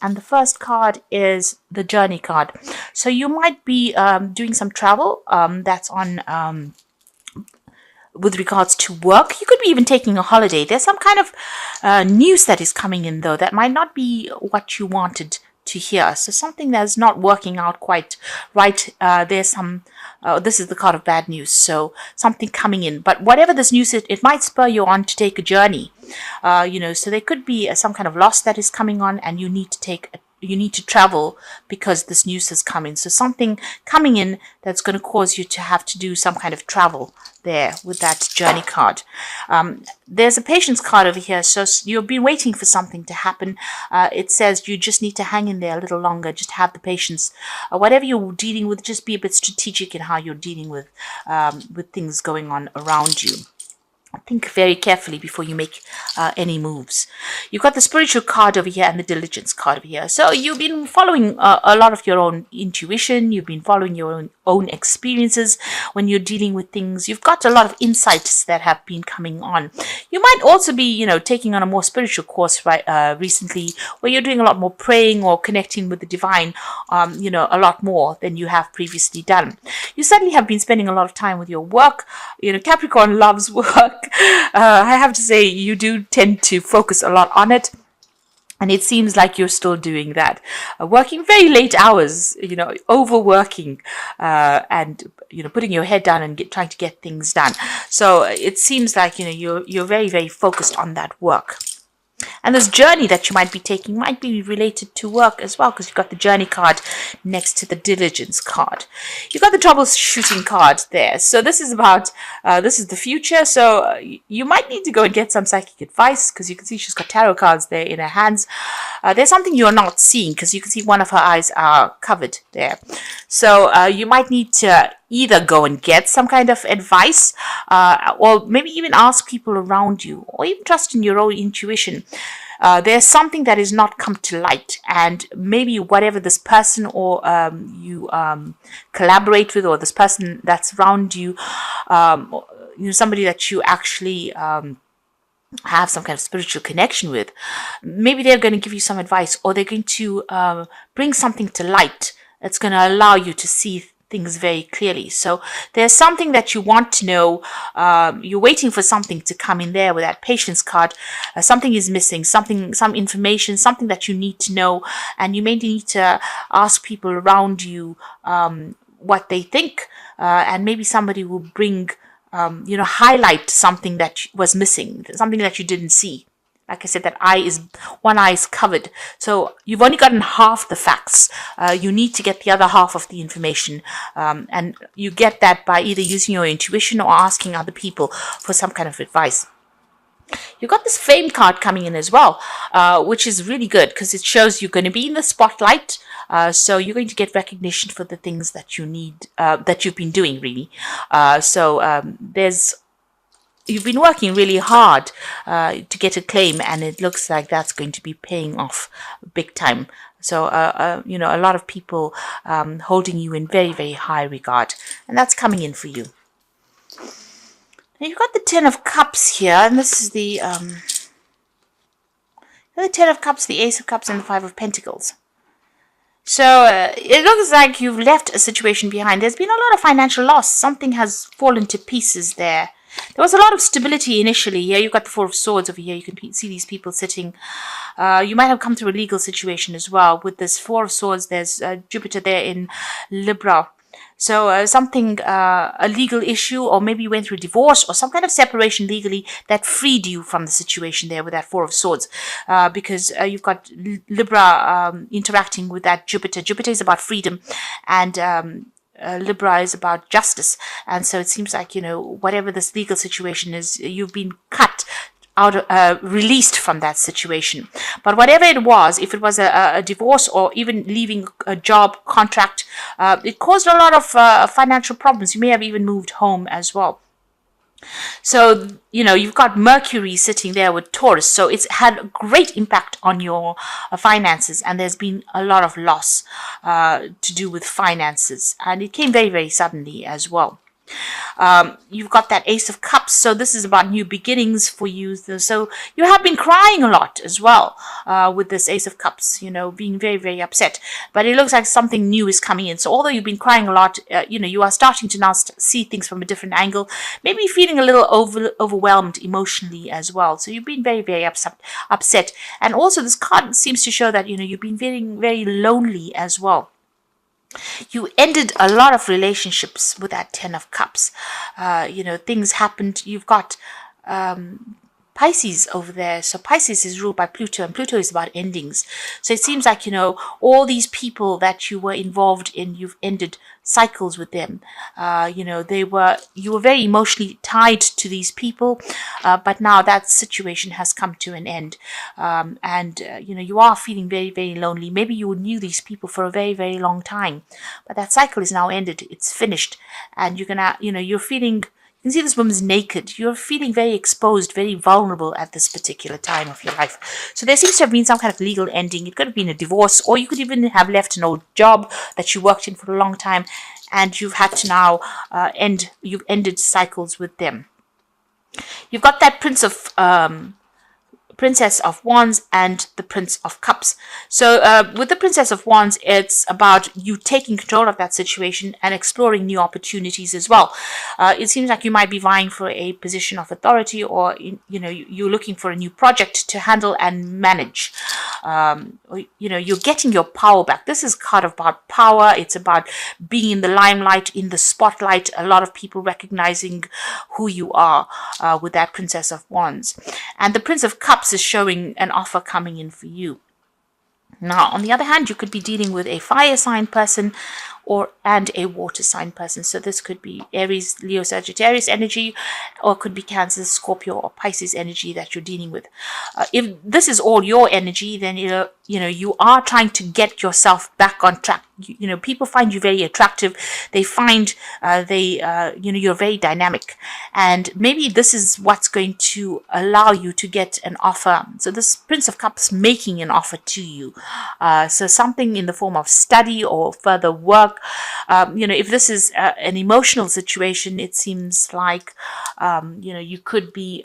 and the first card is the journey card. So you might be doing some travel that's on with regards to work. You could be even taking a holiday. There's some kind of news that is coming in, though, that might not be what you wanted to hear. So something that's not working out quite right. There's some, this is the card of bad news. So something coming in. But whatever this news is, it might spur you on to take a journey. So there could be some kind of loss that is coming on, and you need to travel because this news has come in. So something coming in that's going to cause you to have to do some kind of travel there with that journey card. There's a patience card over here. So you've been waiting for something to happen. It says you just need to hang in there a little longer. Just have the patience. Whatever you're dealing with, just be a bit strategic in how you're dealing with things going on around you. Think very carefully before you make any moves. You've got the spiritual card over here and the diligence card over here. So you've been following a lot of your own intuition. You've been following your own experiences when you're dealing with things. You've got a lot of insights that have been coming on. You might also be, taking on a more spiritual course recently, where you're doing a lot more praying or connecting with the divine, a lot more than you have previously done. You certainly have been spending a lot of time with your work. Capricorn loves work. I have to say, you do tend to focus a lot on it. And it seems like you're still doing that, working very late hours, overworking, and putting your head down and trying to get things done. So it seems like you're very, very focused on that work. And this journey that you might be taking might be related to work as well, because you've got the journey card next to the diligence card. You've got the troubleshooting card there. So this is about, this is the future. So you might need to go and get some psychic advice, because you can see she's got tarot cards there in her hands. There's something you're not seeing, because you can see one of her eyes are covered there. So you might need to either go and get some kind of advice, or maybe even ask people around you, or even trust in your own intuition. There's something that is not come to light, and maybe whatever this person or you collaborate with, or this person that's around you, somebody that you actually have some kind of spiritual connection with, maybe they're going to give you some advice, or they're going to bring something to light that's going to allow you to see things very clearly. So there's something that you want to know. You're waiting for something to come in there with that patience card. Something is missing, some information, something that you need to know, and you may need to ask people around you what they think, and maybe somebody will bring, highlight something that was missing, something that you didn't see. Like I said, one eye is covered. So you've only gotten half the facts. You need to get the other half of the information. And you get that by either using your intuition or asking other people for some kind of advice. You've got this fame card coming in as well, which is really good, because it shows you're going to be in the spotlight. So you're going to get recognition for the things that you need, that you've been doing, really. You've been working really hard to get a claim, and it looks like that's going to be paying off big time. So, a lot of people holding you in very, very high regard, and that's coming in for you. Now you've got the Ten of Cups here, and this is the Ten of Cups, the Ace of Cups, and the Five of Pentacles. So it looks like you've left a situation behind. There's been a lot of financial loss. Something has fallen to pieces there. There was a lot of stability initially. Here you've got the Four of Swords over here. You can see these people sitting. You might have come through a legal situation as well. With this Four of Swords, there's Jupiter there in Libra. So a legal issue, or maybe you went through a divorce or some kind of separation legally that freed you from the situation there with that Four of Swords. Because you've got Libra interacting with that Jupiter. Jupiter is about freedom, and Libra is about justice. And so it seems like, whatever this legal situation is, you've been cut out, released from that situation. But whatever it was, if it was a divorce or even leaving a job contract, it caused a lot of financial problems. You may have even moved home as well. So, you've got Mercury sitting there with Taurus. So it's had a great impact on your finances, and there's been a lot of loss to do with finances. And it came very, very suddenly as well. You've got that Ace of Cups, so this is about new beginnings for you. So you have been crying a lot as well with this Ace of Cups, being very, very upset. But it looks like something new is coming in. So although you've been crying a lot, you are starting to now see things from a different angle, maybe feeling a little overwhelmed emotionally as well. So you've been very, very upset. And also this card seems to show that, you've been feeling very lonely as well. You ended a lot of relationships with that Ten of Cups. Things happened. You've got Pisces over there. So Pisces is ruled by Pluto, and Pluto is about endings. So it seems like, all these people that you were involved in, you've ended cycles with them. You were very emotionally tied to these people, but now that situation has come to an end. You are feeling very, very lonely. Maybe you knew these people for a very, very long time, but that cycle is now ended. It's finished. And you're feeling, you can see this woman's naked. You're feeling very exposed, very vulnerable at this particular time of your life. So there seems to have been some kind of legal ending. It could have been a divorce, or you could even have left an old job that you worked in for a long time, and you've had to now you've ended cycles with them. You've got that Princess of Wands and the Prince of Cups. So with the Princess of Wands, it's about you taking control of that situation and exploring new opportunities as well. It seems like you might be vying for a position of authority, or you're looking for a new project to handle and manage. You're getting your power back. This is kind of about power. It's about being in the limelight, in the spotlight. A lot of people recognizing who you are with that Princess of Wands. And the Prince of Cups is showing an offer coming in for you. Now, on the other hand, you could be dealing with a fire sign person and a water sign person. So this could be Aries, Leo, Sagittarius energy, or it could be Cancer, Scorpio, or Pisces energy that you're dealing with. If this is all your energy, then you are trying to get yourself back on track. People find you very attractive. They find you're very dynamic, and maybe this is what's going to allow you to get an offer. So this Prince of Cups making an offer to you. So something in the form of study or further work. If this is an emotional situation, it seems like you could be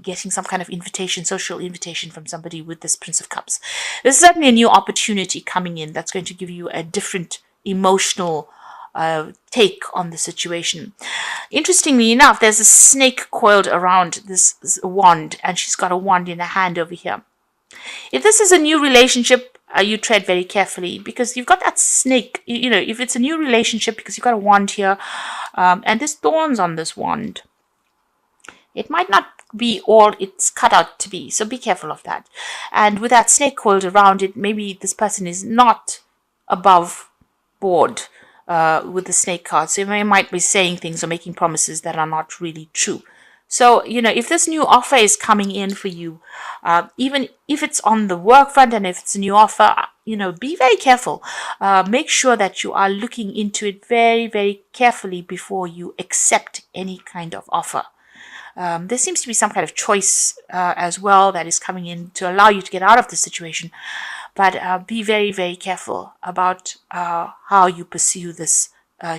getting some kind of social invitation from somebody with this Prince of Cups. There's certainly a new opportunity coming in that's going to give you a different emotional take on the situation. Interestingly enough, there's a snake coiled around this wand, and she's got a wand in her hand over here. If this is a new relationship, you tread very carefully, because you've got that snake. If it's a new relationship, because you've got a wand here, and there's thorns on this wand, it might not be all it's cut out to be. So be careful of that. And with that snake coiled around it, maybe this person is not above board with the snake card. So they might be saying things or making promises that are not really true. So, if this new offer is coming in for you, even if it's on the work front and if it's a new offer, be very careful. Make sure that you are looking into it very, very carefully before you accept any kind of offer. There seems to be some kind of choice as well that is coming in to allow you to get out of the situation. But be very, very careful about how you pursue this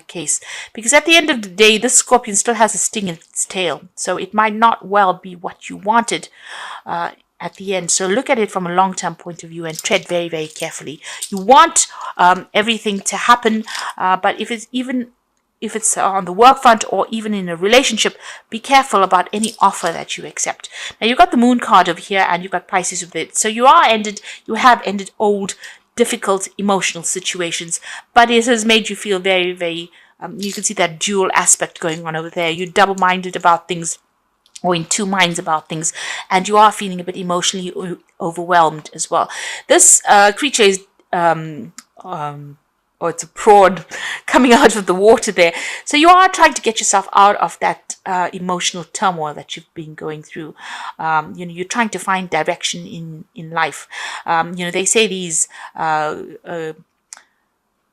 case, because at the end of the day, this scorpion still has a sting in its tail, so it might not well be what you wanted at the end. So look at it from a long-term point of view and tread very, very carefully. You want everything to happen, but if it's on the work front or even in a relationship, be careful about any offer that you accept. Now you've got the Moon card over here, and you've got Pisces with it. So you have ended old, difficult emotional situations, but it has made you feel very, very, you can see that dual aspect going on over there. You're double-minded about things, or in two minds about things, and you are feeling a bit emotionally overwhelmed as well. This creature is, it's a prawn coming out of the water there. So you are trying to get yourself out of that emotional turmoil that you've been going through. You're trying to find direction in life. They say these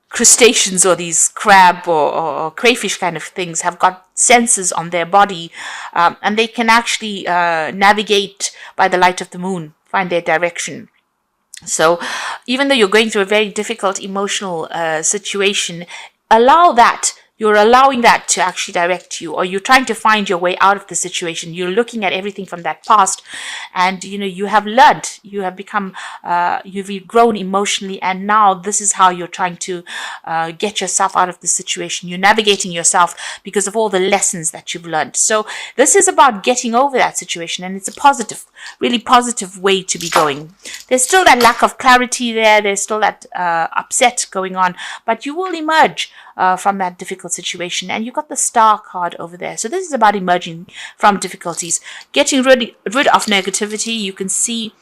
crustaceans, or these crab or crayfish kind of things, have got sensors on their body, and they can actually navigate by the light of the moon, find their direction. So even though you're going through a very difficult emotional situation, allow that You're allowing that to actually direct you, or you're trying to find your way out of the situation. You're looking at everything from that past, and you have learned, you have become, you've grown emotionally, and now this is how you're trying to get yourself out of the situation. You're navigating yourself because of all the lessons that you've learned. So this is about getting over that situation, and it's a positive, really positive way to be going. There's still that lack of clarity there. There's still that upset going on, but you will emerge from that difficult situation. And you got the Star card over there. So this is about emerging from difficulties, getting rid of negativity. You can see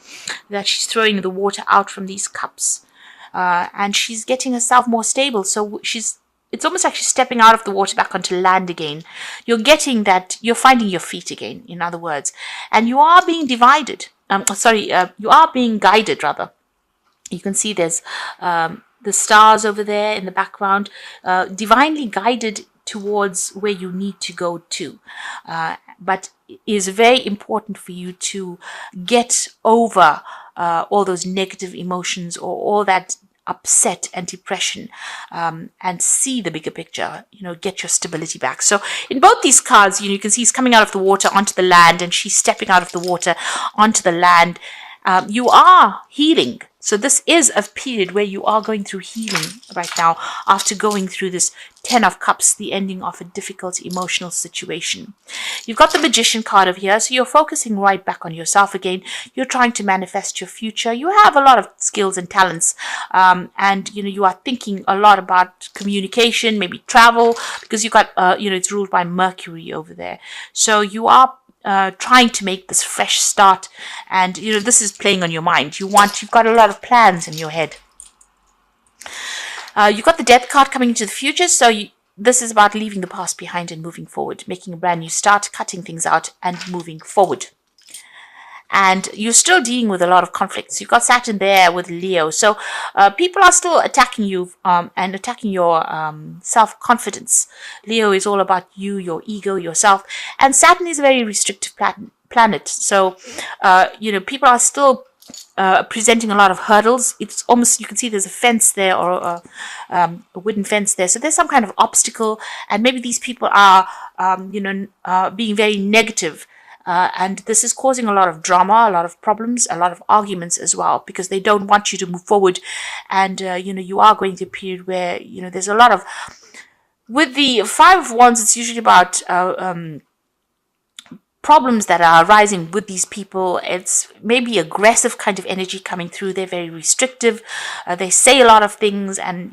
that she's throwing the water out from these cups, and she's getting herself more stable. So it's almost like she's stepping out of the water back onto land again. You're getting that you're finding your feet again, in other words, and you are being divided. You are being guided, rather. You can see there's the stars over there in the background, divinely guided towards where you need to go to. But it is very important for you to get over all those negative emotions, or all that upset and depression, and see the bigger picture, get your stability back. So in both these cards, you can see he's coming out of the water onto the land, and she's stepping out of the water onto the land. You are healing. So this is a period where you are going through healing right now, after going through this 10 of Cups, the ending of a difficult emotional situation. You've got the Magician card over here, so you're focusing right back on yourself again. You're trying to manifest your future. You have a lot of skills and talents, and you are thinking a lot about communication, maybe travel, because you got it's ruled by Mercury over there. So you are trying to make this fresh start, and this is playing on your mind. You've got a lot of plans in your head. You've got the Death card coming into the future, so this is about leaving the past behind and moving forward, making a brand new start, cutting things out and moving forward. And you're still dealing with a lot of conflicts. You've got Saturn there with Leo. So people are still attacking you and attacking your self-confidence. Leo is all about you, your ego, yourself. And Saturn is a very restrictive planet. So, people are still presenting a lot of hurdles. It's almost, you can see there's a fence there, or a wooden fence there. So there's some kind of obstacle. And maybe these people are, being very negative. And this is causing a lot of drama, a lot of problems, a lot of arguments as well, because they don't want you to move forward. And, you are going through a period where, there's a lot of, with the Five of Wands, it's usually about problems that are arising with these people. It's maybe aggressive kind of energy coming through. They're very restrictive. They say a lot of things, and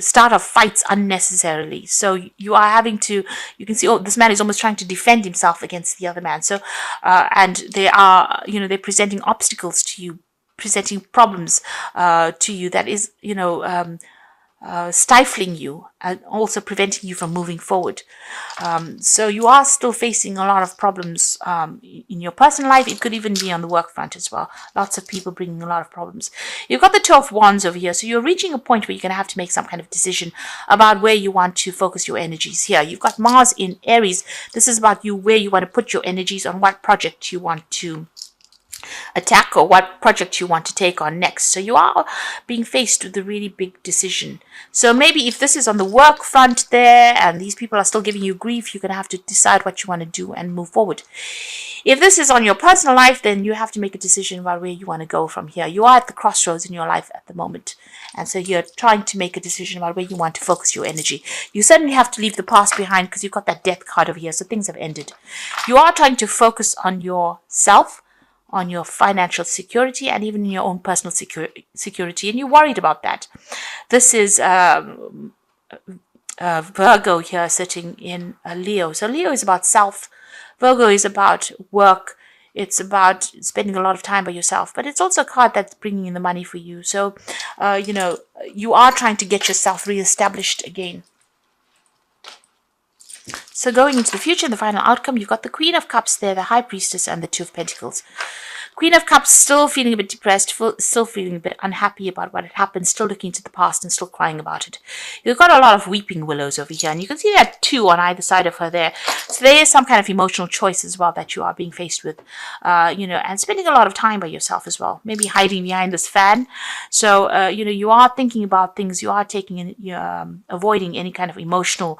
start off fights unnecessarily. So you are having to, you can see, this man is almost trying to defend himself against the other man. So and they are, they're presenting obstacles to you, presenting problems to you that is, stifling you and also preventing you from moving forward. So you are still facing a lot of problems in your personal life. It could even be on the work front as well. Lots of people bringing a lot of problems. You've got the Two of Wands over here. So you're reaching a point where you're going to have to make some kind of decision about where you want to focus your energies here. You've got Mars in Aries. This is about you, where you want to put your energies, on what project you want to attack, or what project you want to take on next. So you are being faced with a really big decision. So maybe if this is on the work front there, and these people are still giving you grief, you're going to have to decide what you want to do and move forward. If this is on your personal life, then you have to make a decision about where you want to go from here. You are at the crossroads in your life at the moment. And so you're trying to make a decision about where you want to focus your energy. You certainly have to leave the past behind, because you've got that Death card over here. So things have ended. You are trying to focus on yourself, on your financial security, and even in your own personal security, and you're worried about that. This is Virgo here sitting in Leo. So Leo is about self. Virgo is about work. It's about spending a lot of time by yourself, but it's also a card that's bringing in the money for you. So, you are trying to get yourself reestablished again. So going into the future, the final outcome, you've got the Queen of Cups there, the High Priestess, and the Two of Pentacles. Queen of Cups, still feeling a bit depressed, still feeling a bit unhappy about what had happened, still looking to the past and still crying about it. You've got a lot of weeping willows over here, and you can see that 2 on either side of her there. So there is some kind of emotional choice as well that you are being faced with, and spending a lot of time by yourself as well, maybe hiding behind this fan. So, you are thinking about things, you are avoiding any kind of emotional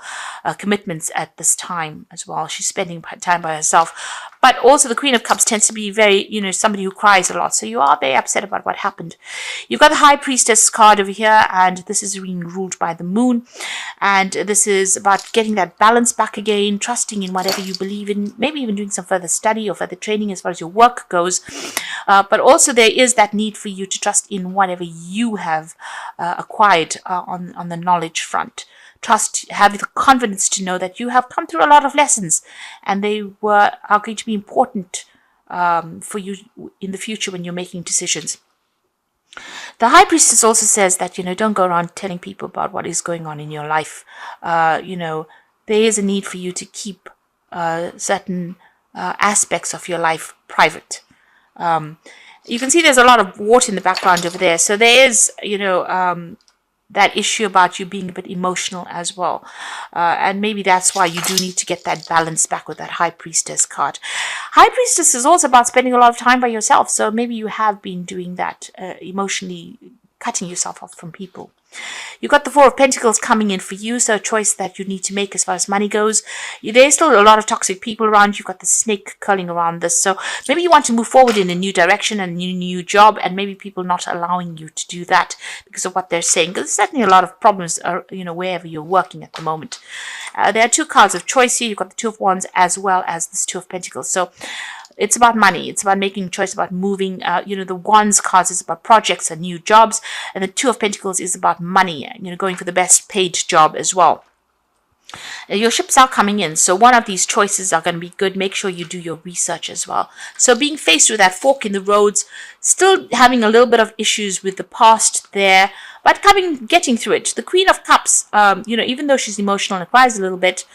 commitments at this time as well. She's spending time by herself. But also the Queen of Cups tends to be very, somebody who cries a lot. So you are very upset about what happened. You've got the High Priestess card over here, and this is being ruled by the moon. And this is about getting that balance back again, trusting in whatever you believe in, maybe even doing some further study or further training as far as your work goes. But also there is that need for you to trust in whatever you have acquired on the knowledge front. Trust, have the confidence to know that you have come through a lot of lessons, and they are going to be important for you in the future when you're making decisions. The High Priestess also says that, don't go around telling people about what is going on in your life. There is a need for you to keep certain aspects of your life private. You can see there's a lot of water in the background over there. So there is, that issue about you being a bit emotional as well. And maybe that's why you do need to get that balance back with that High Priestess card. High Priestess is also about spending a lot of time by yourself. So maybe you have been doing that, emotionally cutting yourself off from people. You've got the Four of Pentacles coming in for you, so a choice that you need to make as far as money goes. There's still a lot of toxic people around. You've got the snake curling around this, so maybe you want to move forward in a new direction and a new job, and maybe people not allowing you to do that because of what they're saying. Because there's certainly a lot of problems, wherever you're working at the moment. There are 2 cards of choice here. You've got the Two of Wands as well as this Two of Pentacles. So it's about money. It's about making a choice, about moving. The Wands cards is about projects and new jobs. And the Two of Pentacles is about money, going for the best paid job as well. Your ships are coming in. So one of these choices are going to be good. Make sure you do your research as well. So being faced with that fork in the roads, still having a little bit of issues with the past there, but getting through it. The Queen of Cups, even though she's emotional and cries a little bit,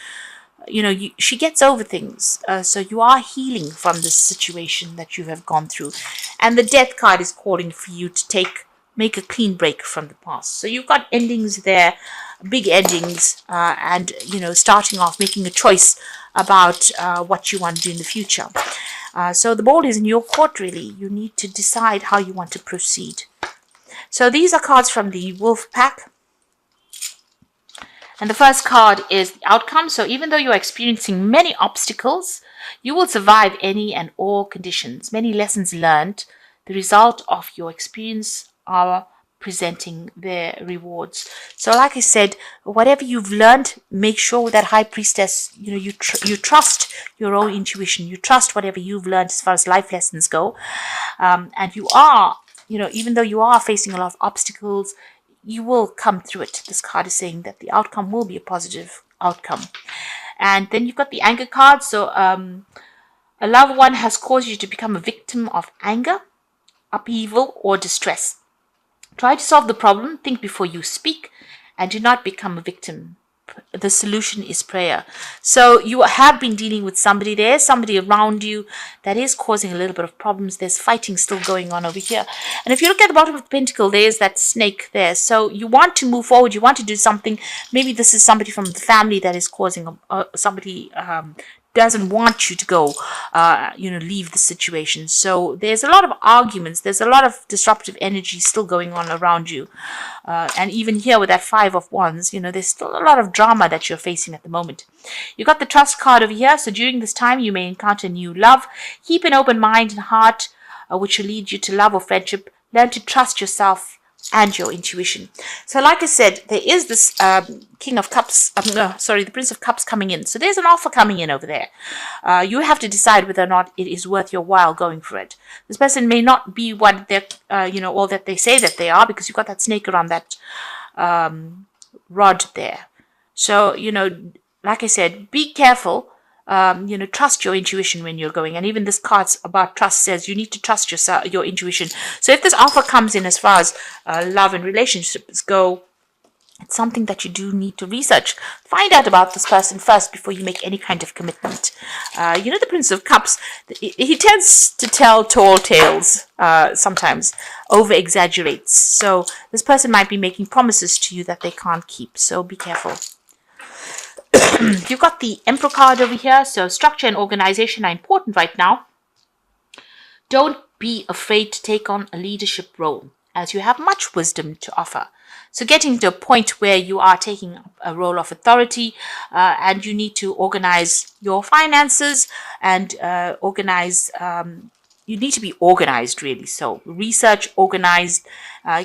she gets over things. So you are healing from this situation that you have gone through. And the Death card is calling for you to make a clean break from the past. So you've got endings there, big endings, and, starting off, making a choice about what you want to do in the future. So the ball is in your court, really. You need to decide how you want to proceed. So these are cards from the Wolf Pack. And the first card is the outcome. So even though you're experiencing many obstacles, you will survive any and all conditions. Many lessons learned. The result of your experience are presenting their rewards. So like I said, whatever you've learned, make sure with that High Priestess, you trust your own intuition. You trust whatever you've learned as far as life lessons go. And you are, even though you are facing a lot of obstacles, you will come through it. This card is saying that the outcome will be a positive outcome. And then you've got the anger card. So a loved one has caused you to become a victim of anger, upheaval, or distress. Try to solve the problem, think before you speak, and do not become a victim. The solution is prayer. So you have been dealing with somebody. There's somebody around you that is causing a little bit of problems. There's fighting still going on over here. And if you look at the bottom of the pentacle, there's that snake there. So you want to move forward. You want to do something. Maybe this is somebody from the family that is causing somebody doesn't want you to go, leave the situation. So there's a lot of arguments. There's a lot of disruptive energy still going on around you. And even here with that Five of Wands, there's still a lot of drama that you're facing at the moment. You got the Trust card over here. So during this time, you may encounter new love. Keep an open mind and heart, which will lead you to love or friendship. Learn to trust yourself and your intuition. So like I said, there is this the Prince of Cups coming in. So there's an offer coming in over there. You have to decide whether or not it is worth your while going for it. This person may not be what they're, all that they say that they are, because you've got that snake around that rod there. So, like I said, be careful. Trust your intuition when you're going. And even this card about trust says you need to trust your intuition. So if this offer comes in as far as love and relationships go, It's something that you do need to research. Find out about this person first before you make any kind of commitment. The Prince of Cups, he tends to tell tall tales sometimes, over exaggerates. So this person might be making promises to you that they can't keep. So be careful. You've got the Emperor card over here. So structure and organization are important right now. Don't be afraid to take on a leadership role, as you have much wisdom to offer. So getting to a point where you are taking a role of authority and you need to organize your finances and you need to be organized, really. So research, organized,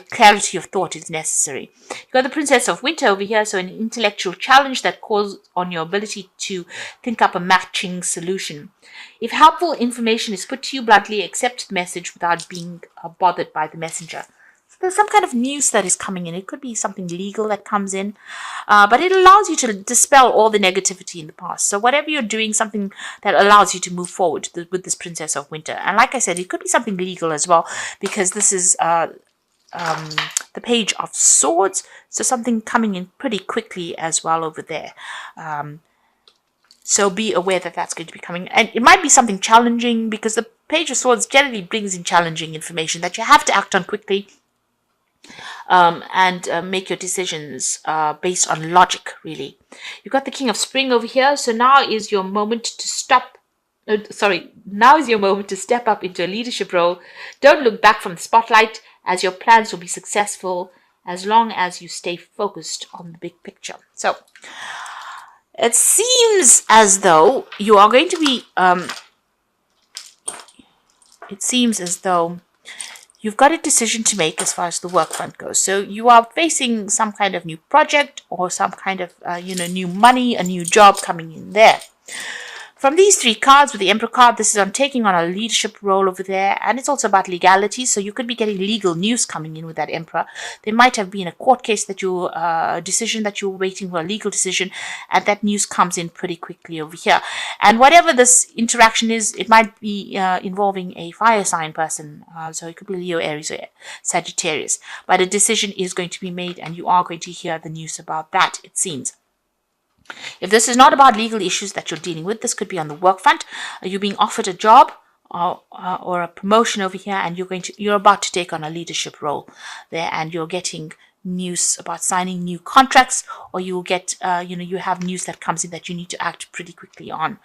clarity of thought is necessary. You've got the Princess of Winter over here, so an intellectual challenge that calls on your ability to think up a matching solution. If helpful information is put to you bluntly, accept the message without being bothered by the messenger. There's some kind of news that is coming in. It could be something legal that comes in, but it allows you to dispel all the negativity in the past. So whatever you're doing, something that allows you to move forward with this Princess of Winter. And like I said, it could be something legal as well, because this is the Page of Swords. So something coming in pretty quickly as well over there. So be aware that that's going to be coming. And it might be something challenging, because the Page of Swords generally brings in challenging information that you have to act on quickly. And make your decisions based on logic, really. You've got the King of Spring over here. So now is your moment to now is your moment to step up into a leadership role. Don't look back from the spotlight, as your plans will be successful as long as you stay focused on the big picture. So it seems as though you are going to be you've got a decision to make as far as the work front goes. So you are facing some kind of new project or some kind of, new money, a new job coming in there. From these three cards, with the Emperor card, this is on taking on a leadership role over there, and it's also about legality. So you could be getting legal news coming in with that Emperor. There might have been a court case that decision that you were waiting for, a legal decision, and that news comes in pretty quickly over here. And whatever this interaction is, it might be involving a fire sign person. So it could be Leo, Aries, or Sagittarius. But a decision is going to be made, and you are going to hear the news about that, it seems. If this is not about legal issues that you're dealing with, this could be on the work front. You're being offered a job or a promotion over here, and you're about to take on a leadership role there, and you're getting news about signing new contracts, or you will get you have news that comes in that you need to act pretty quickly on.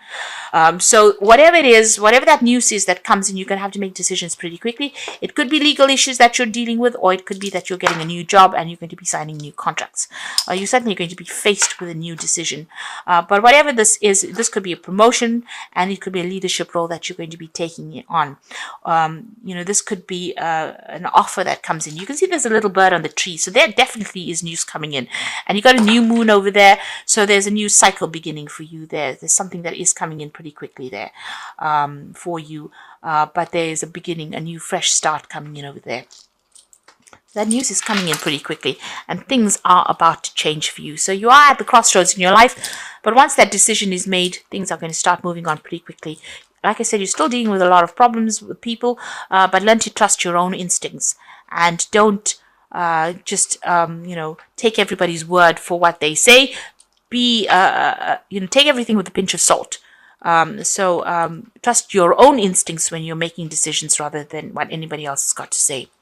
So whatever it is, whatever that news is that comes in, you're going to have to make decisions pretty quickly. It could be legal issues that you're dealing with, or it could be that you're getting a new job and you're going to be signing new contracts. You're certainly going to be faced with a new decision. But whatever this is, this could be a promotion, and it could be a leadership role that you're going to be taking it on. This could be an offer that comes in. You can see there's a little bird on the tree, so there definitely is news coming in. And you got a new moon over there, so there's a new cycle beginning for you there. There's something that is coming in pretty quickly there for you, but there is a beginning, a new fresh start coming in over there. That news is coming in pretty quickly, and things are about to change for you. So you are at the crossroads in your life, but once that decision is made, things are going to start moving on pretty quickly. Like I said, you're still dealing with a lot of problems with people, but learn to trust your own instincts, and don't just take everybody's word for what they say. Take everything with a pinch of salt. Trust your own instincts when you're making decisions rather than what anybody else has got to say.